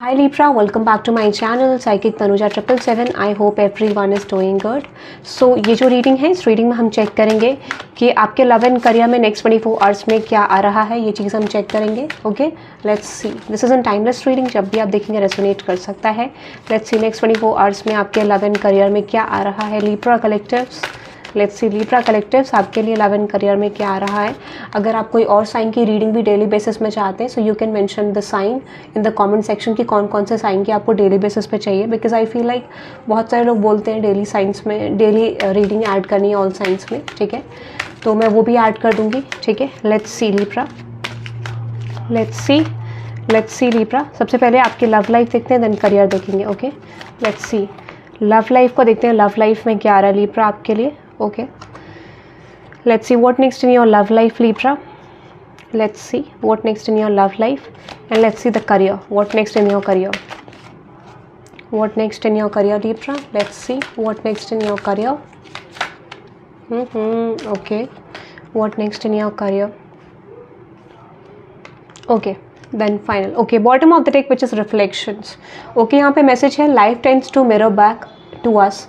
Hi Libra, welcome back to my channel Psychic Tanuja 777. I hope everyone is doing good. So ये जो reading है, इस reading में हम चेक करेंगे कि आपके लव एंड करियर में नेक्स्ट 24 आवर्स में क्या आ रहा है, ये चीज़ हम चेक करेंगे. Okay, let's see. This is an timeless reading, जब भी आप देखेंगे रेजोनेट कर सकता है. लेट्स सी नेक्स्ट 24 आवर्स में आपके लव एंड करियर में क्या आ रहा है. Libra collectives, let's see Libra collectives आपके लिए लव एंड करियर में क्या आ रहा है. अगर आप कोई और साइन की रीडिंग भी डेली बेसिस में चाहते हैं, so you can mention the sign in the comment section कि कौन कौन से साइन की आपको डेली बेसिस पे चाहिए. बिकॉज आई फील लाइक बहुत सारे लोग बोलते हैं डेली साइंस में डेली रीडिंग ऐड करनी है ऑल साइंस में. ठीक है, तो मैं वो भी ऐड कर दूंगी. ठीक है, let's see Libra, let's see Libra. सबसे पहले आपकी लव लाइफ देखते हैं, देन करियर देखेंगे. Okay, let's see love life को देखते हैं. लव लाइफ में क्या आ रहा है लिब्रा आपके लिए. Okay, let's see what next in your love life, Libra. Let's see what next in your love life, and let's see the career. What next in your career? What next in your career, Libra? Let's see what next in your career. Okay, what next in your career? Okay, then final. Okay, bottom of the deck, which is reflections. Okay, यहाँ पे message है, life tends to mirror back to us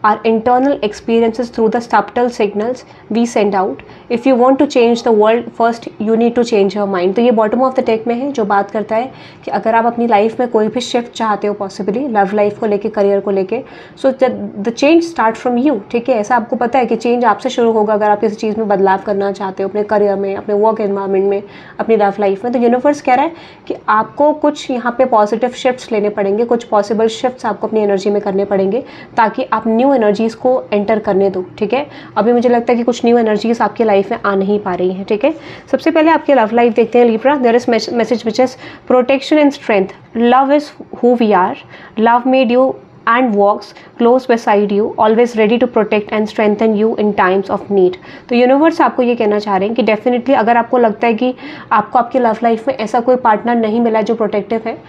our internal experiences through the subtle signals we send out. If you want to change the world, first you need to change your mind. तो ये bottom of the take में है, जो बात करता है कि अगर आप अपनी लाइफ में कोई भी शिफ्ट चाहते हो, पॉसिबली लव लाइफ को लेके, करियर को लेके, so the change start from you. ठीक है, ऐसा आपको पता है कि चेंज आपसे शुरू होगा अगर आप किसी चीज़ में बदलाव करना चाहते हो, अपने करियर में, अपने वर्क एनवायरमेंट में, अपनी लव लाइफ में. तो यूनिवर्स कह रहा है कि आपको कुछ यहाँ पे पॉजिटिव शिफ्ट्स लेने पड़ेंगे, कुछ पॉसिबल शिफ्ट्स आपको अपनी एनर्जी में करने पड़ेंगे ताकि आप न्यू एनर्जीज को एंटर करने दो. ठीक है, अभी मुझे लगता है कि कुछ न्यू एनर्जीज आपकी लाइफ में आ नहीं पा रही हैं. ठीक है, सबसे पहले आपकी लव लाइफ देखते हैं Libra. There is message which is protection and strength. Love is who we are. Love made you and walks close beside you, always ready to protect and strengthen you in times of need. तो universe आपको ये कहना चाह रहे हैं कि definitely अगर आपको लगता है कि आपको आपकी लव लाइफ में ऐसा कोई पार्टनर नहीं मिला जो प्रोटेक्टिव है,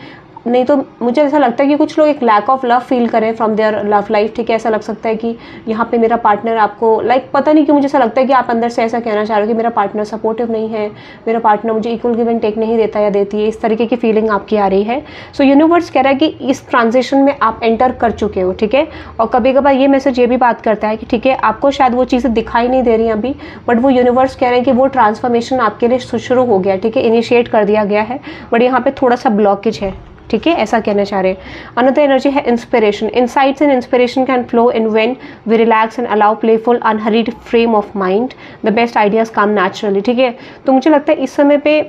नहीं तो मुझे ऐसा लगता है कि कुछ लोग एक लैक ऑफ लव फील करें फ्रॉम देयर लव लाइफ. ठीक है, ऐसा लग सकता है कि यहाँ पे मेरा पार्टनर आपको पता नहीं क्यों मुझे ऐसा लगता है कि आप अंदर से ऐसा कहना चाह रहे हो कि मेरा पार्टनर सपोर्टिव नहीं है, मेरा पार्टनर मुझे इक्वल गिव एंड टेक नहीं देता या देती है. इस तरीके की फीलिंग आपकी आ रही है. सो यूनिवर्स कह रहा है कि इस ट्रांजिशन में आप एंटर कर चुके हो. ठीक है, और कभी कभार ये मैसेज ये भी बात करता है कि ठीक है, आपको शायद वो चीज़ें दिखाई नहीं दे रही हैं अभी, बट वो यूनिवर्स कह रहे हैं कि वो ट्रांसफॉर्मेशन आपके लिए शुरू हो गया. ठीक है, इनिशिएट कर दिया गया है, बट यहाँ पे थोड़ा सा ब्लॉकेज है. ठीक है, ऐसा कहना चाह रहे हैं. अनदर एनर्जी है inspiration. Insights and inspiration can flow in when we relax and allow playful unhurried frame of mind. The best ideas come naturally. ठीक है, तो मुझे लगता है इस समय पे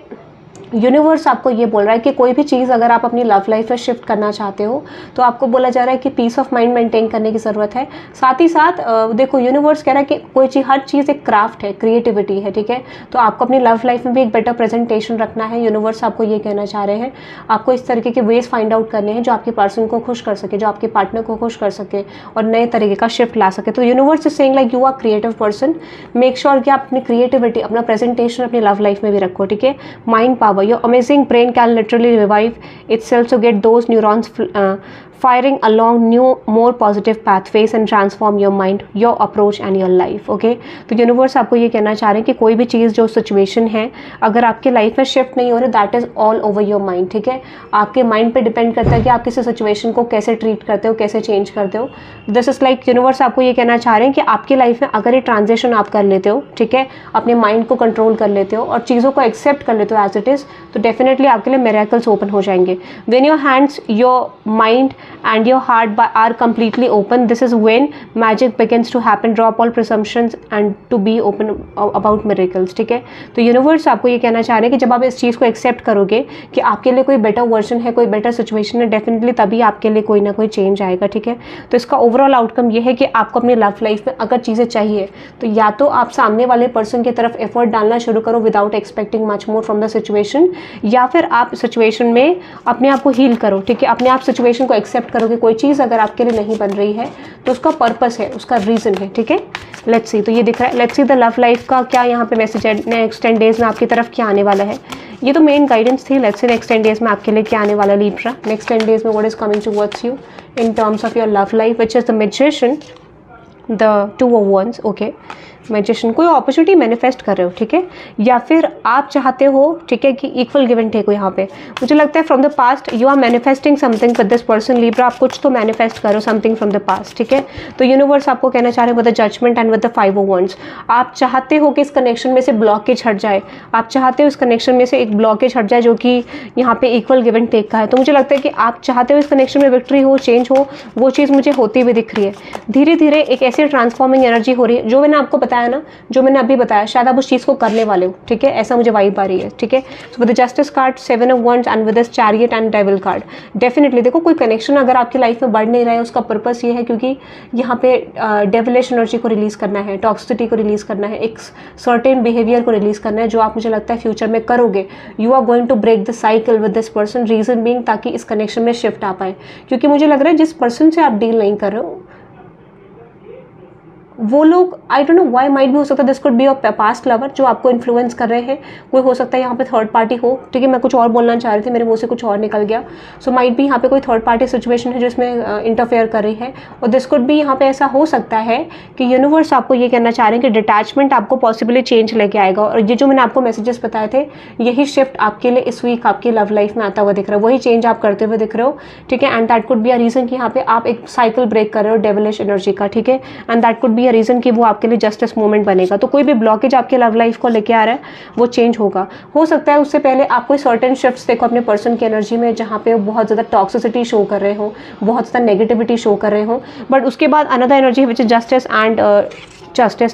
यूनिवर्स आपको ये बोल रहा है कि कोई भी चीज़ अगर आप अपनी लव लाइफ में शिफ्ट करना चाहते हो तो आपको बोला जा रहा है कि पीस ऑफ माइंड मेंटेन करने की ज़रूरत है. साथ ही साथ देखो, यूनिवर्स कह रहा है कि कोई चीज़, हर चीज़ एक क्राफ्ट है, क्रिएटिविटी है. ठीक है, तो आपको अपनी लव लाइफ में भी एक बेटर प्रेजेंटेशन रखना है. यूनिवर्स आपको ये कहना चाह रहे हैं, आपको इस तरीके के वेज फाइंड आउट करने हैं जो आपके पर्सन को खुश कर सके, जो आपके पार्टनर को खुश कर सके और नए तरीके का शिफ्ट ला सके. तो universe is saying like you are creative person. Make sure कि आप अपनी क्रिएटिविटी, अपना प्रेजेंटेशन अपनी लव लाइफ में भी रखो. ठीक है, mind power, your amazing brain can literally revive itself to get those neurons firing along new, more positive pathways and transform your mind, your approach and your life. Okay, तो universe आपको ये कहना चाह रहे हैं कि कोई भी चीज़, जो सिचुएशन है, अगर आपके लाइफ में शिफ्ट नहीं हो रही, that is all over your mind. ठीक है, आपके माइंड पे डिपेंड करता है कि आप किसी सिचुएशन को कैसे ट्रीट करते हो, कैसे चेंज करते हो. दिस इज लाइक यूनिवर्स आपको ये कहना चाह रहे हैं कि आपकी लाइफ में अगर ये ट्रांजिशन आप कर लेते हो, ठीक है, अपने माइंड को कंट्रोल कर लेते हो और चीज़ों को एक्सेप्ट कर लेते हो एज इट इज़, तो डेफिनेटली आपके लिए मिरेकल्स ओपन हो जाएंगे. When your hands, your mind and your heart are completely open, this is when magic begins to happen. Drop all presumptions and to be open about miracles. ठीक है, तो universe आपको ये कहना चाह रहे हैं कि जब आप इस चीज़ को एक्सेप्ट करोगे कि आपके लिए कोई बेटर वर्जन है, कोई बेटर सिचुएशन है, डेफिनेटली तभी आपके लिए कोई ना कोई चेंज आएगा. ठीक है, तो इसका ओवरऑल आउटकम ये है कि आपको अपनी लव लाइफ में अगर चीज़ें चाहिए तो या तो आप सामने वाले पर्सन की तरफ एफर्ट डालना शुरू करो without expecting much more from the situation, या फिर आप सिचुएशन में अपने आप को हील करो. ठीक है, अपने आप सिचुएशन को एक्सेप्ट करो कि कोई चीज़ अगर आपके लिए नहीं बन रही है तो उसका पर्पस है, उसका रीज़न है. ठीक है, लेट्स सी. तो ये दिख रहा है, let's see the love life का क्या यहाँ पे मैसेज है. नेक्स्ट 10 डेज में आपकी तरफ क्या आने वाला है. ये तो मेन गाइडेंस थी. लेट्स सी नेक्स्ट 10 डेज में आपके लिए क्या आने वाला है लिब्रा. नेक्स्ट 10 डेज में what is coming towards you in terms of your love life, which is the magician, the 2 of Wands. Okay, magician, कोई अपॉर्चुनिटी मैनिफेस्ट कर रहे हो, ठीक है, या फिर आप चाहते हो, ठीक है, कि इक्वल गिव एंड टेक हो यहाँ पे। मुझे लगता है from the past you are manifesting something with this person Libra, आप कुछ तो मैनिफेस्ट करो समथिंग फ्रॉम द पास्ट, ठीक है। तो यूनिवर्स आपको कहना चाह रहे हैं with the judgment and with the 5 of wands, आप चाहते हो कि इस कनेक्शन में से ब्लॉकेज हट जाए, आप चाहते हो इस कनेक्शन में से एक ब्लॉकेज हट जाए जो कि यहाँ पे इक्वल गिव एंड टेक का है। तो मुझे लगता है कि आप चाहते हो इस कनेक्शन में विक्ट्री हो, चेंज हो, वो चीज़ मुझे होती हुई दिख रही है। धीरे धीरे एक ऐसी ट्रांसफॉर्मिंग एनर्जी हो रही है, जो मैंने आपको बताया ना, जो मैंने अभी बताया, शायद आप उस चीज़ को करने वाले हो, ठीक है, ऐसा मुझे वाइब आ रही है, ठीक है। So with the justice card, 7 of wands and with the chariot and devil card, definitely देखो कोई कनेक्शन अगर आपकी लाइफ में बढ़ नहीं रहा है, उसका पर्पस ये है क्योंकि यहाँ पे डेविलिश एनर्जी को रिलीज करना है, टॉक्सिसिटी को रिलीज करना है, एक सर्टेन बिहेवियर को रिलीज करना है, जो आप मुझे लगता है फ्यूचर में करोगे। You are going to break the cycle with this person, reason being ताकि इस कनेक्शन में शिफ्ट आ पाए, क्योंकि मुझे लग रहा है जिस पर्सन से आप डील नहीं कर रहे हो वो लोग, I don't know why, might भी हो सकता है this could be your past lover जो आपको इन्फ्लुएंस कर रहे हैं, कोई हो सकता है यहाँ पे थर्ड पार्टी हो, ठीक है। मैं कुछ और बोलना चाह रही थी, मेरे मुंह से कुछ और निकल गया। सो माइट भी यहाँ पे कोई थर्ड पार्टी सिचुएशन है जो इसमें इंटरफेयर कर रही है, और दिस कुड भी यहाँ पे ऐसा हो सकता है कि यूनिवर्स आपको ये कहना चाह रहे हैं कि डिटैचमेंट आपको पॉसिबली चेंज लेके आएगा, और ये जो मैंने आपको मैसेजेस बताए थे, यही शिफ्ट आपके लिए इस वीक आपकी लव लाइफ में आता हुआ दिख रहा है, वही चेंज आप करते हुए दिख रहे हो, ठीक है। And that could be a reason कि यहाँ पे आप एक साइकिल ब्रेक कर रहे हो डेविलिश एनर्जी का, ठीक है। And that could be a reason कि वो के लिए जस्टिस मूवमेंट बनेगा। तो कोई भी ब्लॉकेज आपके लव लाइफ को लेके आ रहा है वो चेंज होगा। हो सकता है उससे पहले आप कोई सर्टेन शिफ्ट्स देखो अपने पर्सन की एनर्जी में, जहाँ पे बहुत ज़्यादा टॉक्सिसिटी शो कर रहे हो, बहुत ज़्यादा नेगेटिविटी शो कर रहे हो, बट उसके बाद another energy which is justice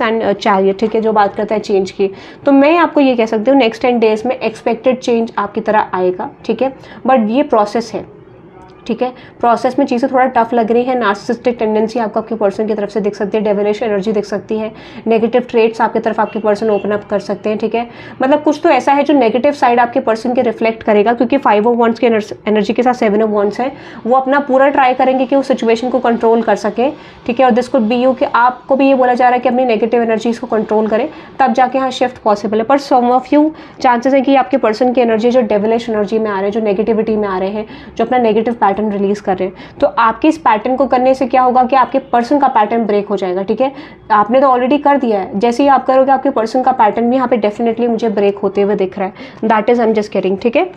and chariot, ठीक है, जो बात करता है चेंज की। तो मैं आपको ये कह सकती हूँ नेक्स्ट 10 डेज में एक्सपेक्टेड चेंज आपकी तरह आएगा, ठीक है, बट ये प्रोसेस है, ठीक है। प्रोसेस में चीज़ें थोड़ा टफ लग रही है, नार्सिसिस्टिक टेंडेंसी आपको आपके पर्सन की तरफ से दिख सकती है, डेविलिश एनर्जी दिख सकती है, नेगेटिव ट्रेट्स आपकी तरफ आपके पर्सन ओपन अप कर सकते हैं, ठीक है। मतलब कुछ तो ऐसा है जो नेगेटिव साइड आपके पर्सन के रिफ्लेक्ट करेगा, क्योंकि 5 ऑफ wands की एनर्जी के साथ 7 ऑफ wands है, वो अपना पूरा ट्राई करेंगे कि उस सिचुएशन को कंट्रोल कर सकें, ठीक है। और दिस कुड बी यू कि आपको भी ये बोला जा रहा है कि अपनी नेगेटिव एनर्जीज को कंट्रोल करें, तब जाके यहाँ शिफ्ट पॉसिबल है। पर सम ऑफ यू चांसेस है कि आपके पर्सन की एनर्जी जो डेविलिश एनर्जी में आ रहे हैं, जो नेगेटिविटी में आ रहे हैं, जो अपना नेगेटिव पैटर्न रिलीज कर रहे हैं, तो आपके इस पैटर्न को करने से क्या होगा कि आपके पर्सन का पैटर्न ब्रेक हो जाएगा, ठीक है। आपने तो ऑलरेडी कर दिया है, जैसे ही आप करोगे आपके पर्सन का पैटर्न भी यहाँ पे डेफिनेटली मुझे ब्रेक होते हुए दिख रहा है। That is I am just kidding, ठीक है।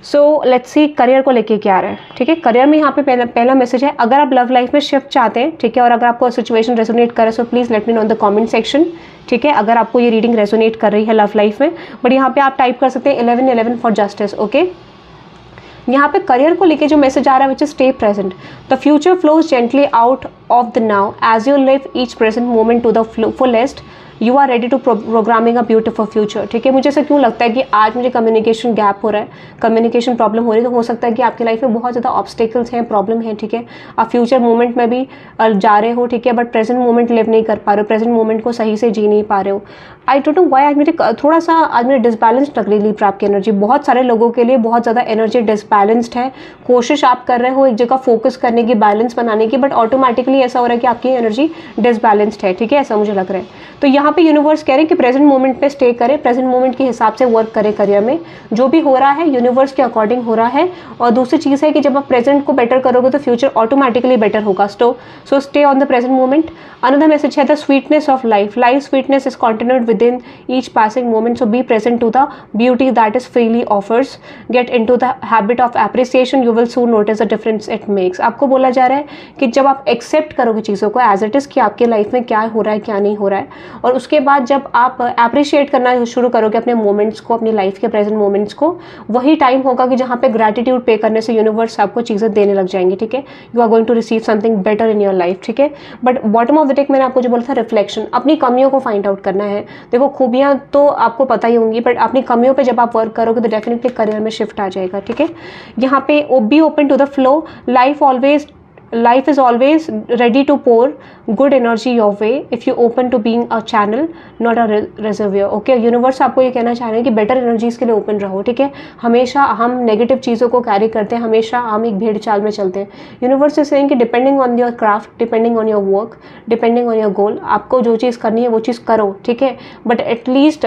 सो लेट्स सी करियर को लेके क्या आ रहा है, ठीक है। करियर में यहाँ पे पहला मैसेज है, अगर आप लव लाइफ में शिफ्ट चाहते हैं, ठीक है, और अगर आपको सिचुएशन रेजोनेट करे so please let me know in the comment section, ठीक है। अगर आपको ये रीडिंग रेजोनेट कर रही है लव लाइफ में, बट यहाँ पे आप टाइप कर सकते हैं 1111 फॉर जस्टिस, ओके। यहाँ पे करियर को लेके जो मैसेज आ रहा है which is stay present, the future flows gently out of the now as you live each present moment to the fullest, you are ready to programming a beautiful future, ठीक है। मुझे ऐसा क्यों लगता है कि आज मुझे कम्युनिकेशन गैप हो रहा है, कम्युनिकेशन प्रॉब्लम हो रही है, तो हो सकता है कि आपकी लाइफ में बहुत ज़्यादा ऑब्स्टिकल्स हैं, प्रॉब्लम है, ठीक है। आप फ्यूचर मोमेंट में भी जा रहे हो, ठीक है, बट प्रेजेंट मोमेंट लिव नहीं कर पा रहे हो, प्रेजेंट मोमेंट को सही से जी नहीं पा रहे हो। आई डोंट नो व्हाई आज मेरे थोड़ा सा आज मेरे डिसबैलेंस लग रही लीब्रा आपकी एनर्जी, बहुत सारे लोगों के लिए बहुत ज़्यादा एनर्जी डिसबैलेंस्ड है। कोशिश आप कर रहे हो एक जगह फोकस करने की, बैलेंस बनाने की, बट ऑटोमेटिकली ऐसा हो रहा है कि आपकी एनर्जी डिसबैलेंस्ड है, ठीक है, ऐसा मुझे लग रहा है। तो यहाँ पे यूनिवर्स कह रहे हैं कि प्रेजेंट मोमेंट पे स्टे करें, प्रेजेंट मोमेंट के हिसाब से वर्क करें, करियर में जो भी हो रहा है यूनिवर्स के अकॉर्डिंग हो रहा है। और दूसरी चीज़ है कि जब आप प्रेजेंट को बेटर करोगे तो फ्यूचर ऑटोमेटिकली बेटर होगा। So stay on the present moment. Another message है the sweetness of life, life sweetness is continued within each passing moment, so be present to the beauty that is freely offers, get into the habit of appreciation, you will soon notice the difference it makes. आपको बोला जा रहा है कि जब आप accept करोगे चीज़ों को एज इट इज़ कि आपके लाइफ में क्या हो रहा है क्या नहीं हो रहा है, और उसके बाद जब आप अप्रिशिएट करना शुरू करोगे अपने मोमेंट्स को, अपनी लाइफ के प्रेजेंट मोमेंट्स को, वही टाइम होगा कि जहाँ पे ग्रैटिट्यूड पे करने से यूनिवर्स आपको चीज़ें देने लग जाएंगे, ठीक है। You are going to receive something better in your life, ठीक है। But bottom of the take मैंने आपको जो बोला था रिफ्लेक्शन, अपनी कमियों को फाइंड आउट करना है। देखो खूबियाँ तो आपको पता ही होंगी, बट अपनी कमियों पर जब आप वर्क करोगे तो डेफिनेटली करियर में शिफ्ट आ जाएगा, ठीक है। यहाँ पे be open to the flow, life is always ready to pour good energy your way if you open to being a channel not a reservoir, okay। Universe आपको ये कहना चाह रहे हैं कि बेटर एनर्जीज के लिए ओपन रहो, ठीक है। हमेशा हम नेगेटिव चीज़ों को कैरी करते हैं, हमेशा हम एक भेड़ चाल में चलते हैं। यूनिवर्स इज सेइंग कि depending on your craft, depending on your work, depending on your goal, आपको जो चीज़ करनी है वो चीज़ करो, ठीक है। बट एटलीस्ट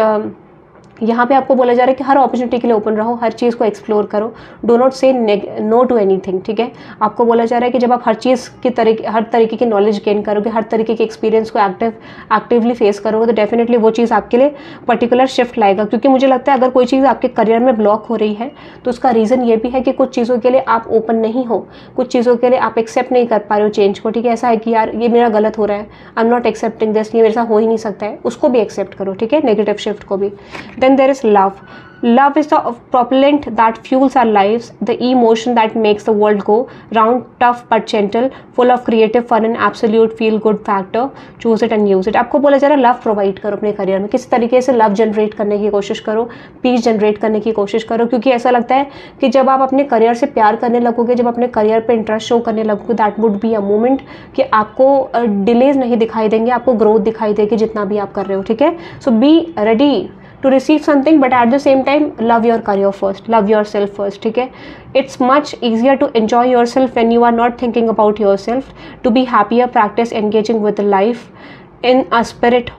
यहाँ पे आपको बोला जा रहा है कि हर अपॉर्चुनिटी के लिए ओपन रहो, हर चीज़ को एक्सप्लोर करो, डो नॉट से नो टू एनीथिंग, ठीक है। आपको बोला जा रहा है कि जब आप हर चीज़ की हर तरीके की नॉलेज गेन करोगे, हर तरीके के एक्सपीरियंस को एक्टिवली फेस करोगे, तो डेफिनेटली वो चीज़ आपके लिए पर्टिकुलर शिफ्ट लाएगा। क्योंकि मुझे लगता है अगर कोई चीज़ आपके करियर में ब्लॉक हो रही है तो उसका रीज़न ये भी है कि कुछ चीज़ों के लिए आप ओपन नहीं हो, कुछ चीज़ों के लिए आप एक्सेप्ट नहीं कर पा रहे हो चेंज को, ठीक है। ऐसा है कि यार ये मेरा गलत हो रहा है, I am not accepting this, ये मेरे साथ हो ही नहीं सकता है, उसको भी एक्सेप्ट करो, ठीक है, नेगेटिव शिफ्ट को भी। Then there is love. Love is the propellant that fuels our lives, the emotion that makes the world go round, tough but gentle, full of creative fun and absolute feel good factor. Choose it and use it. आपको बोला जा रहा है love provide करो अपने career में, किसी तरीके से लव जनरेट करने की कोशिश करो, पीस जनरेट करने की कोशिश करो, क्योंकि ऐसा लगता है कि जब आप अपने करियर से प्यार करने लगोगे, जब अपने करियर पे इंटरेस्ट शो करने लगोगे, that would be a moment कि आपको डिलेज नहीं दिखाई देंगे, आपको ग्रोथ दिखाई देगी जितना भी आप कर रहे हो, ठीक है। So be ready to receive something, but at the same time love your career first, love yourself first, ठीक है। It's much easier to enjoy yourself when you are not thinking about yourself. To be happier, practice engaging with life in a spirit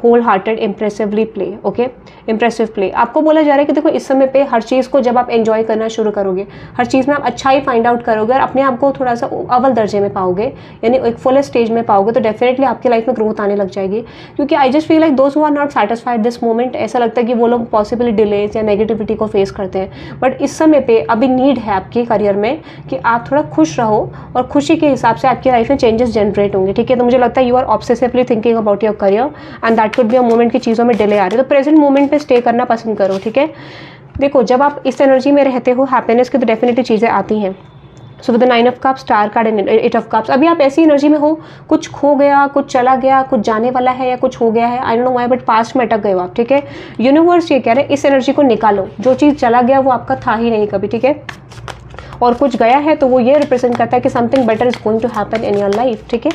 whole hearted impressively play, okay, impressive play. आपको बोला जा रहा है कि देखो इस समय पे हर चीज़ को जब आप एंजॉय करना शुरू करोगे, हर चीज़ में आप अच्छा ही फाइंड आउट करोगे और अपने आप को थोड़ा सा अव्वल दर्जे में पाओगे, यानी एक फुलेस्ट स्टेज में पाओगे, तो डेफिनेटली आपकी लाइफ में ग्रोथ आने लग जाएगी। क्योंकि I just feel like those who are not satisfied this moment, ऐसा लगता है कि वो लोग पॉसिबली डिलेज या नेगेटिविटी को फेस करते हैं। बट इस समय पे अभी नीड है आपके करियर में कि आप थोड़ा खुश रहो और खुशी के हिसाब से आपकी लाइफ में चेंजेस जनरेट होंगे, ठीक है। तो मुझे लगता है you are obsessively thinking about your career and that could be a moment की चीज़ों में डिले आ रही है, तो प्रेजेंट मोमेंट पे स्टे करना पसंद करो, ठीक है। देखो जब आप इस एनर्जी में रहते हो हैप्पीनेस की, तो डेफिनेटली चीज़ें आती हैं। So with the 9 of cups, star card and 8 of cups, अभी आप ऐसी एनर्जी में हो, कुछ खो गया, कुछ चला गया, कुछ जाने वाला है या कुछ हो गया है, I don't know why, but past में अटक गए हो आप, ठीक है। यूनिवर्स ये कह रहे हैं इस एनर्जी को निकालो, जो चीज़ चला गया वो आपका था ही नहीं कभी, ठीक है, और कुछ गया है तो वो ये रिप्रेजेंट करता है कि something better is going to happen in your life, ठीक है।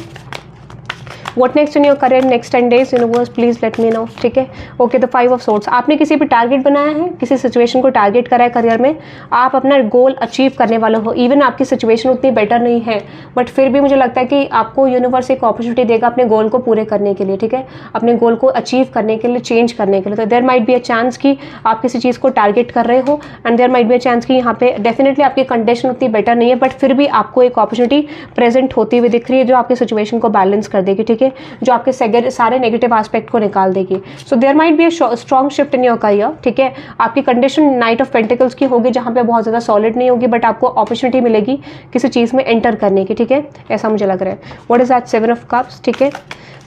What next in your career, next 10 days, universe please let me no, ठीक है। ओके, द 5 ऑफ सोर्ड्स, आपने किसी पे टारगेट बनाया है, किसी सिचुएशन को टारगेट करा है करियर में, आप अपना गोल अचीव करने वाले हो। इवन आपकी सिचुएशन उतनी बेटर नहीं है, बट फिर भी मुझे लगता है कि आपको यूनिवर्स एक अपॉर्चुनिटी देगा अपने गोल को पूरे करने के लिए, ठीक है, अपने गोल को अचीव करने के लिए, चेंज करने के लिए। तो there might be a chance कि आप किसी चीज़ को टारगेट कर रहे हो and there might be a chance कि यहाँ पे डेफिनेटली आपकी कंडीशन उतनी बेटर नहीं है, बट फिर भी आपको एक अपॉर्चुनिटी प्रेजेंट होती हुई दिख रही है जो आपकी सिचुएशन को बैलेंस कर देगी, ठीक है, जो आपके सारे नेगेटिव एस्पेक्ट को निकाल देगी। So there might be a strong shift in your career, ठीक है। आपकी कंडीशन नाइट ऑफ पेंटिकल्स की होगी, जहां पे बहुत ज़्यादा सॉलिड नहीं होगी, बट आपको अपॉर्चुनिटी मिलेगी किसी चीज़ में एंटर करने की, ठीक है, ऐसा मुझे लग रहा है। What is that 7 of cups, ठीक है।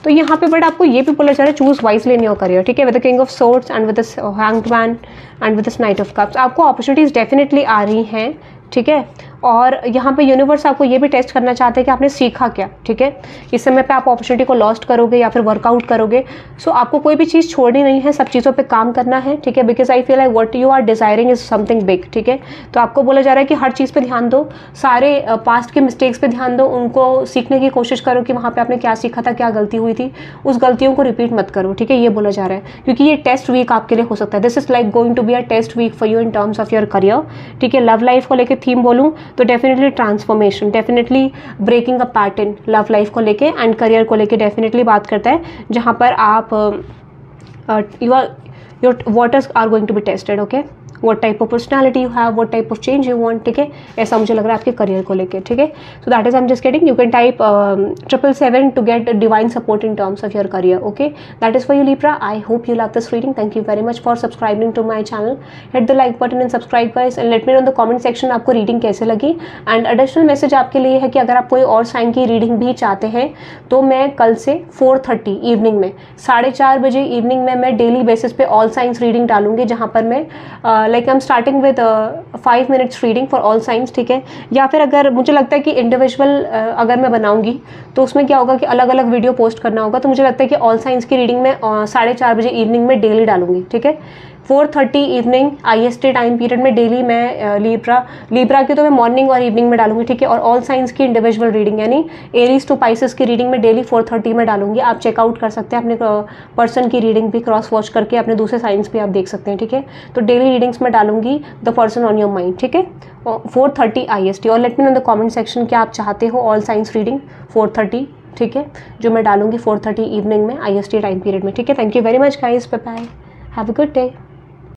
तो यहाँ पे बट आपको ये भी बोला जा रहा है choose wisely in your career, ठीक है, with the king of swords and with the hanged man and with this night of cups, आपको अपॉर्चुनिटीज डेफिनेटली आ रही हैं, ठीक है। और यहाँ पे यूनिवर्स आपको ये भी टेस्ट करना चाहते हैं कि आपने सीखा क्या, ठीक है। इस समय पे आप अपॉर्चुनिटी को लॉस्ट करोगे या फिर वर्कआउट करोगे, सो आपको कोई भी चीज़ छोड़नी नहीं है, सब चीज़ों पे काम करना है, ठीक है, because I feel like what you are desiring is something big, ठीक है। तो आपको बोला जा रहा है कि हर चीज़ पे ध्यान दो, सारे पास्ट के मिस्टेक्स पे ध्यान दो, उनको सीखने की कोशिश करो कि वहाँ पे आपने क्या सीखा था, क्या गलती हुई थी, उस गलतियों को रिपीट मत करो, ठीक है, ये बोला जा रहा है। क्योंकि ये टेस्ट वीक आपके लिए हो सकता है, this is like going to be a test week for you in terms of your career, ठीक है। लव लाइफ को लेकर थीम बोलूँ तो definitely transformation, definitely breaking a pattern love life को लेके एंड करियर को लेके डेफिनेटली बात करता है, जहाँ पर आप your waters are going to be tested, okay. what type of personality you have, what type of change you want, ठीक है, ऐसा मुझे लग रहा है आपके करियर को लेके, ठीक है। So that is I am just getting, you can type 777 to get divine support in terms of your career, okay. That is for you Libra. I hope you love this reading, thank you very much for subscribing to my channel, hit the like button and subscribe guys and let me know in the comment section आपको reading कैसे लगी। And additional message आपके लिए है कि अगर आप कोई और साइन की रीडिंग भी चाहते हैं तो मैं कल से 4:30 इवनिंग में 4:30 बजे इवनिंग में मैं डेली बेसिस पे ऑल साइंस रीडिंग डालूंगी, जहाँ पर मैं like I am starting with 5 minutes reading for all science, ठीक है। या फिर अगर मुझे लगता है कि इंडिविजुअल अगर मैं बनाऊंगी तो उसमें क्या होगा कि अलग अलग वीडियो पोस्ट करना होगा, तो मुझे लगता है कि ऑल साइंस की रीडिंग में 4:30 बजे इवनिंग में डेली डालूंगी, ठीक है। 4:30 इवनिंग IST टाइम पीरियड में डेली मैं लीब्रा की तो मैं मॉर्निंग और इवनिंग में डालूंगी, ठीक है। और ऑल साइंस की इंडिविजुअल रीडिंग यानी एरीज टू पाइसेस की रीडिंग में डेली 4:30 में डालूंगी। आप चेकआउट कर सकते हैं अपने पर्सन की रीडिंग भी, क्रॉस वॉच करके अपने दूसरे साइंस भी आप देख सकते हैं, ठीक है। तो डेली रीडिंग्स में डालूंगी the person on your mind, ठीक है, 4:30 IST। और late me know in the comment section क्या आप चाहते हो ऑल साइंस रीडिंग 4:30, ठीक है, जो मैं डालूंगी 4:30 इवनिंग में IST टाइम पीरियड में, ठीक है। Thank you very much guys, bye bye, have a good day.